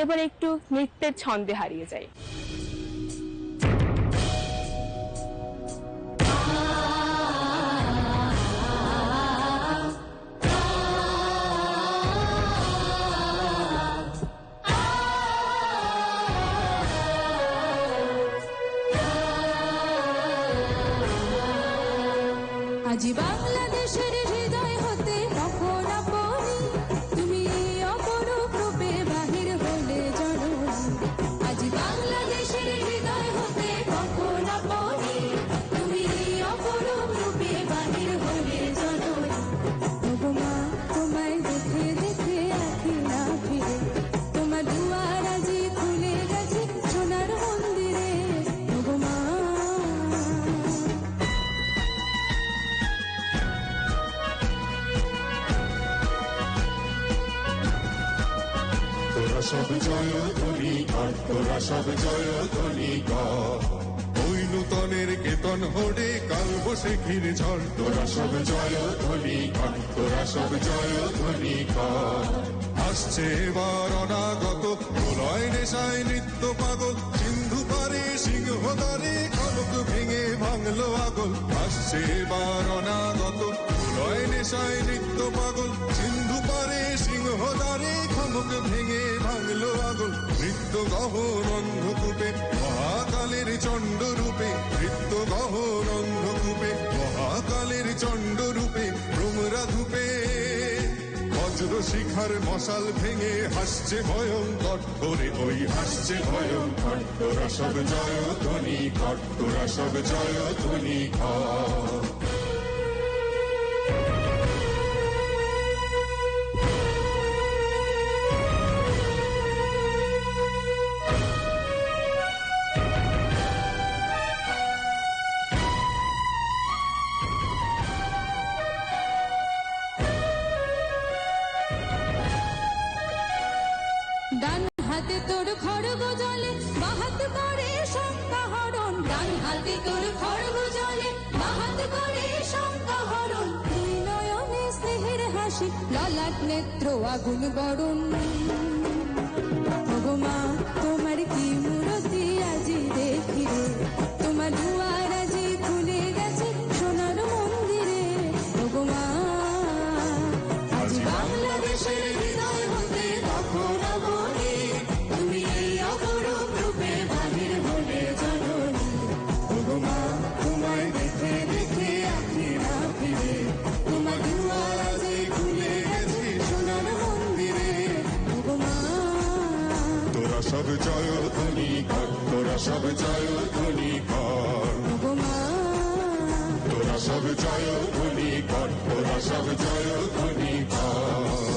এবার একটু নৃত্যের ছন্দে হারিয়ে যাই। আজি বাংলাদেশের হৃদয় হতে কখন আপনি তুমি অপরূপ রূপে বাহির হলে জননী। আজি বাংলাদেশের হৃদয় হতে কখন আপনি তুমি অপরূপ রূপে বাহির হলে জননী। ওগো মা তোমায় দেখে দেখে আঁখি না ফিরে, তোমার দুয়ার আজি খুলে গেছে সোনার মন্দিরে। ওগো মা তোরা সব জয় ধ্বনি কর, তোরা সব জয় ধ্বনি কর, ওই নূতনের কেতন হোড়ে কাল বসে ঘিরে ঝড়। তোরা সব জয় ধ্বনি কর, তোরা সব জয় ধ্বনি কর। আসছে এবার অনাগত প্রলয় নেশায় নৃত্য পাগল, সিন্ধু পারে সিংহদারে কনক ভেঙে ভাঙলো আগল। আসছে এবার অনাগত প্রলয় নেশায় নৃত্য পাগল, সিন্ধু পারে সিংহদারে কনক ভেঙে ভাঙলো আগল। নৃত্য গহন অন্ধকূপে মহাকালের চণ্ড রূপে, নৃত্য গহন অন্ধকূপে মহাকালের চণ্ড রূপে ভ্রমরা ধূপে। বজ্র শিখার মশাল ভেঙে হাসছে ভয়ঙ্কর করে, ওই হাসছে ভয়ঙ্কর। তোরা সব জয় ধ্বনি কর, তোরা সব জয় ধ্বনি কর। ডান হাতে তোর খড়গ জলে বাহাত করে শঙ্কাহরণ, ডান হাতে তোর খড়গ জলে বাহাত করে শঙ্কাহরণ। দুই নয়নে স্নেহের হাসি, ললাট নেত্র আগুন বরণ। ওগো মা তোমার কি মূরতি আজি দেখি রে, তোমার দুয়ার আজি খুলে গেছে সোনার মন্দিরে। ওগো মা আজি বাংলাদেশের হৃদয় হতে কখন আপনি তুমি অপরূপ রূপে বাহির হলে জননী। ওগো মা তোমায় দেখে দেখে আঁখি না ফিরে, তোমার দুয়ার আজি খুলে গেছে সোনার মন্দিরে। ওগো মা তোরা সব জয় ধ্বনি কর, তোরা সব জয় ধ্বনি কর। ওগো মা তোরা সব জয় ধ্বনি কর, তোরা সব জয় ধ্বনি কর।